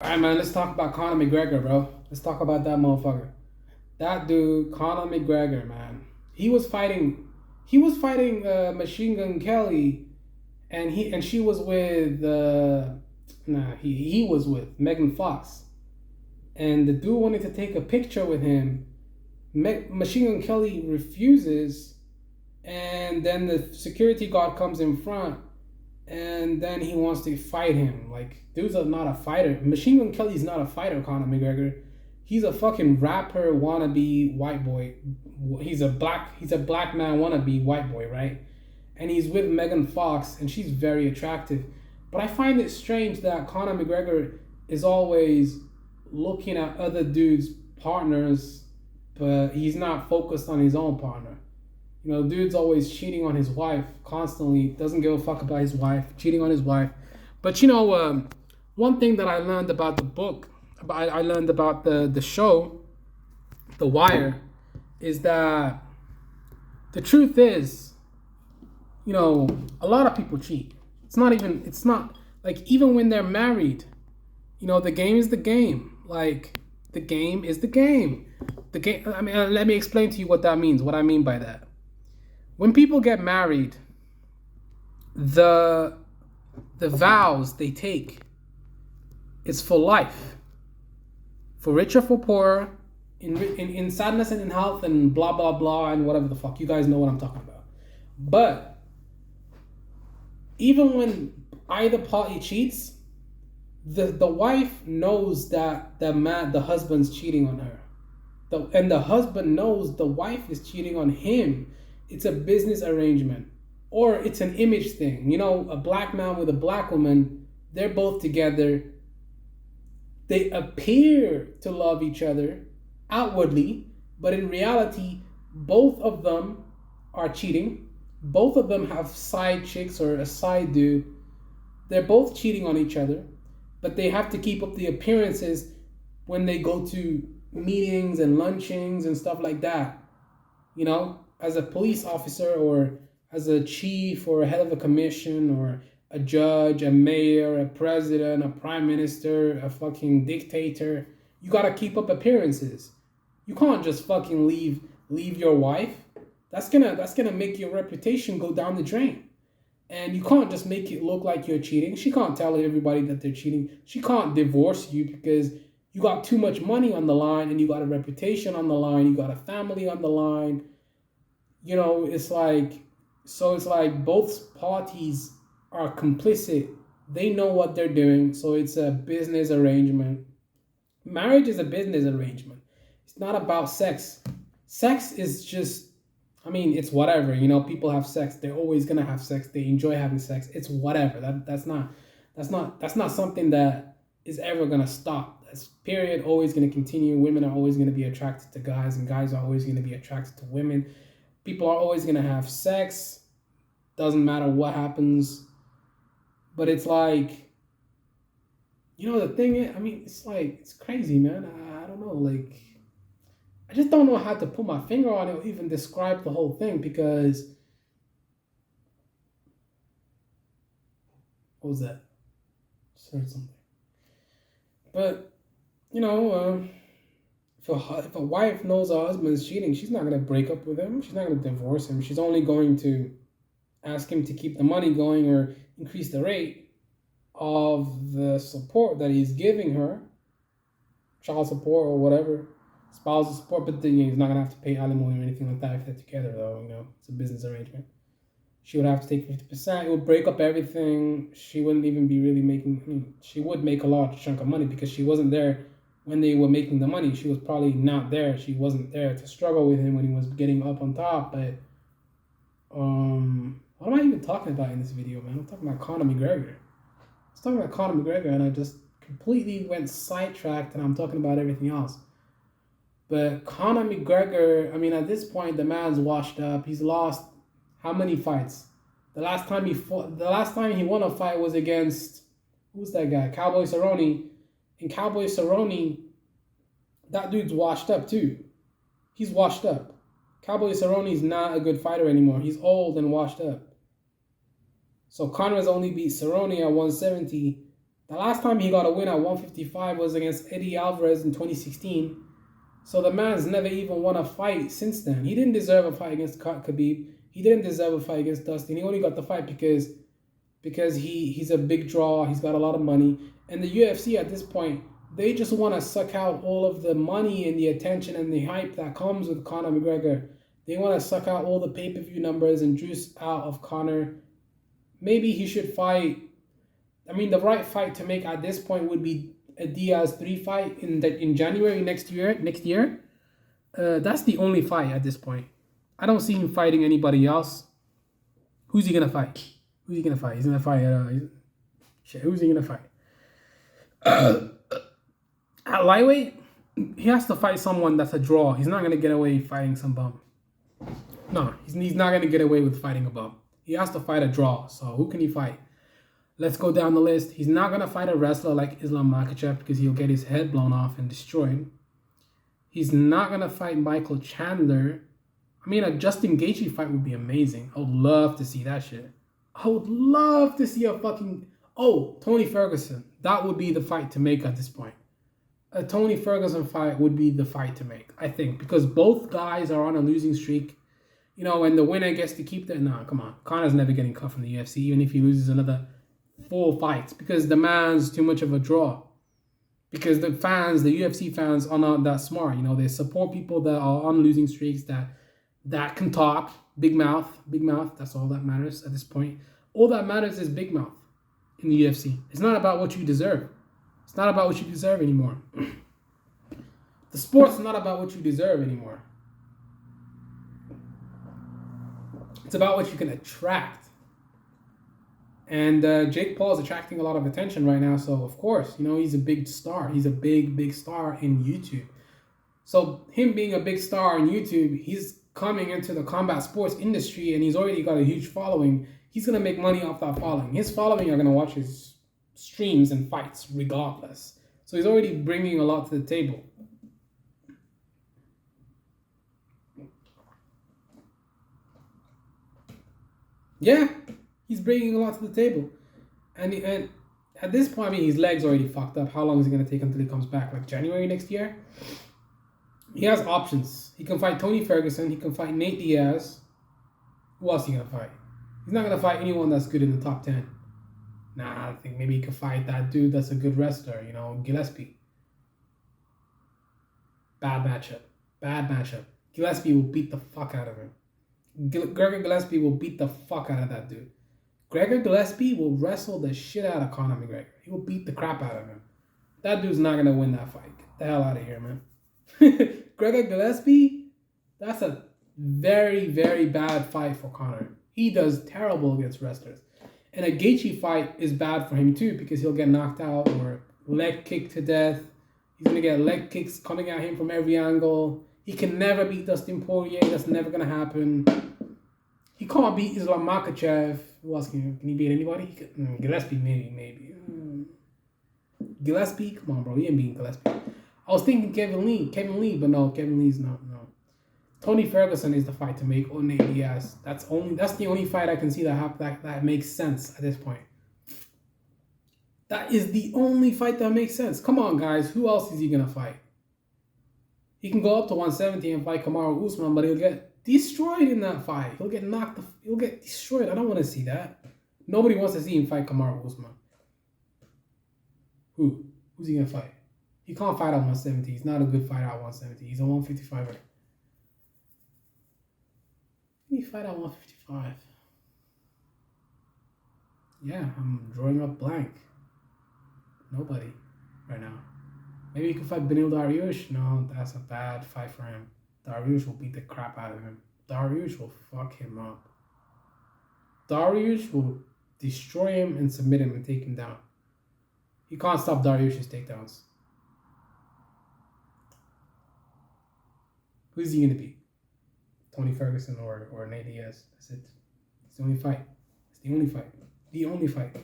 All right, man, let's talk about Conor McGregor, bro. Let's talk about that motherfucker. That dude, Conor McGregor, man. He was fighting Machine Gun Kelly, and she was with he was with Megan Fox, and the dude wanted to take a picture with him. Machine Gun Kelly refuses, and then the security guard comes in front, and then he wants to fight him. Like, dude's not a fighter. Machine Gun Kelly's not a fighter, Conor McGregor. He's a fucking rapper wannabe white boy. He's a black man wannabe white boy, right? And he's with Megan Fox, and she's very attractive. But I find it strange that Conor McGregor is always looking at other dudes' partners, but he's not focused on his own partner. Dude's always cheating on his wife constantly, doesn't give a fuck about his wife, cheating on his wife. But one thing that I learned about the book, I learned about the show, The Wire, is that the truth is, a lot of people cheat. It's not like, even when they're married, the game is the game. Like, the game is the game. The game, I mean, let me explain to you what that means, what I mean by that. When people get married, the vows they take is for life, for rich or for poor, in sadness and in health, and blah blah blah, and whatever the fuck. You guys know what I'm talking about. But even when either party cheats, the wife knows that the husband's cheating on her, and the husband knows the wife is cheating on him. It's a business arrangement, or it's an image thing. A black man with a black woman, they're both together. They appear to love each other outwardly, but in reality, both of them are cheating. Both of them have side chicks or a side dude. They're both cheating on each other, but they have to keep up the appearances when they go to meetings and lunchings and stuff like that. As a police officer, or as a chief, or a head of a commission, or a judge, a mayor, a president, a prime minister, a fucking dictator, you gotta keep up appearances. You can't just fucking leave your wife. That's gonna make your reputation go down the drain. And you can't just make it look like you're cheating. She can't tell everybody that they're cheating. She can't divorce you because you got too much money on the line, and you got a reputation on the line, you got a family on the line. It's like both parties are complicit. They know what they're doing, so it's a business arrangement. Marriage is a business arrangement. It's not about sex. Sex is just, it's whatever. People have sex. They're always gonna have sex. They enjoy having sex. It's whatever. That's not something that is ever gonna stop. That's period. Always gonna continue. Women are always gonna be attracted to guys, and guys are always gonna be attracted to women. People are always going to have sex. Doesn't matter what happens. But it's like, the thing is, it's crazy, man. I don't know. Like, I just don't know how to put my finger on it or even describe the whole thing, because, what was that? Just heard something. But, if a wife knows her husband is cheating, she's not going to break up with him. She's not going to divorce him. She's only going to ask him to keep the money going, or increase the rate of the support that he's giving her, child support or whatever, spousal support. But then he's not going to have to pay alimony or anything like that if they're together, though. It's a business arrangement. She would have to take 50%. It would break up everything. She wouldn't even be really making, she would make a large chunk of money because she wasn't there when they were making the money. She was probably not there. She wasn't there to struggle with him when he was getting up on top. But what am I even talking about in this video, man? I'm talking about Conor McGregor. I was talking about Conor McGregor, and I just completely went sidetracked, and I'm talking about everything else. But Conor McGregor, at this point, the man's washed up. He's lost how many fights? The last time he won a fight was against, who's that guy? Cowboy Cerrone. And Cowboy Cerrone, that dude's washed up too. He's washed up. Cowboy Cerrone's not a good fighter anymore. He's old and washed up. So Conor has only beat Cerrone at 170, The last time he got a win at 155 was against Eddie Alvarez in 2016. So the man's never even won a fight since then. He didn't deserve a fight against Khabib. He didn't deserve a fight against Dustin. He only got the fight because he's a big draw. He's got a lot of money. And the UFC at this point, they just want to suck out all of the money and the attention and the hype that comes with Conor McGregor. They want to suck out all the pay-per-view numbers and juice out of Conor. Maybe he should fight. I mean, the right fight to make at this point would be a Diaz 3 fight in January next year. That's the only fight at this point. I don't see him fighting anybody else. Who's he gonna fight? He's gonna fight. Who's he gonna fight? At lightweight, he has to fight someone that's a draw. He's not gonna get away fighting some bum. No, he's not gonna get away with fighting a bum. He has to fight a draw. So who can he fight? Let's go down the list. He's not gonna fight a wrestler like Islam Makhachev because he'll get his head blown off and destroyed. He's not gonna fight Michael Chandler. I mean, a Justin Gaethje fight would be amazing. I would love to see that shit. I would love to see a fucking... Oh, Tony Ferguson. That would be the fight to make at this point. A Tony Ferguson fight would be the fight to make, I think. Because both guys are on a losing streak. You know, and the winner gets to keep the... Nah, come on. Conor's never getting cut from the UFC, even if he loses another 4 fights. Because the man's too much of a draw. Because the fans, the UFC fans, are not that smart. You know, they support people that are on losing streaks, that can talk. Big mouth. That's all that matters at this point. All that matters is big mouth in the UFC. It's not about what you deserve. It's not about what you deserve anymore. The sport's not about what you deserve anymore. It's about what you can attract. And Jake Paul is attracting a lot of attention right now. So, of course, you know, he's a big star. He's a big star in YouTube. So, him being a big star in YouTube, he's coming into the combat sports industry and he's already got a huge following. He's going to make money off that following. His following are going to watch his streams and fights regardless. So, he's already bringing a lot to the table. Yeah. He's bringing a lot to the table. And at this point, I mean, his leg's already fucked up. How long is it going to take until he comes back? Like January next year? He has options. He can fight Tony Ferguson. He can fight Nate Diaz. Who else is he going to fight? He's not going to fight anyone that's good in the top 10. Nah, I think maybe he could fight that dude that's a good wrestler, you know, Gillespie. Bad matchup. Gillespie will beat the fuck out of him. Gregor Gillespie will beat the fuck out of that dude. Gregor Gillespie will wrestle the shit out of Conor McGregor. He will beat the crap out of him. That dude's not going to win that fight. Get the hell out of here, man. Gregor Gillespie, that's a very bad fight for Conor. He does terrible against wrestlers. And a Gaethje fight is bad for him too because he'll get knocked out or leg kicked to death. He's going to get leg kicks coming at him from every angle. He can never beat Dustin Poirier. That's never going to happen. He can't beat Islam Makhachev. Who else can he beat? Anybody? Gillespie, maybe. Gillespie? Come on, bro. He ain't beating Gillespie. I was thinking Kevin Lee, but no, Kevin Lee's not. No. Tony Ferguson is the fight to make, or Nate Diaz. That's the only fight I can see that makes sense at this point. That is the only fight that makes sense. Come on, guys. Who else is he gonna fight? He can go up to 170 and fight Kamaru Usman, but he'll get destroyed in that fight. He'll get destroyed. I don't want to see that. Nobody wants to see him fight Kamaru Usman. Who's he gonna fight? He can't fight at 170. He's not a good fighter at 170. He's a 155er. He fight at 155. Yeah, I'm drawing up blank. Nobody right now. Maybe he could fight Beneil Dariush. No, that's a bad fight for him. Dariush will beat the crap out of him. Dariush will fuck him up. Dariush will destroy him and submit him and take him down. He can't stop Dariush's takedowns. Who's he going to beat? Tony Ferguson or Nate Diaz. That's it. It's the only fight. The only fight.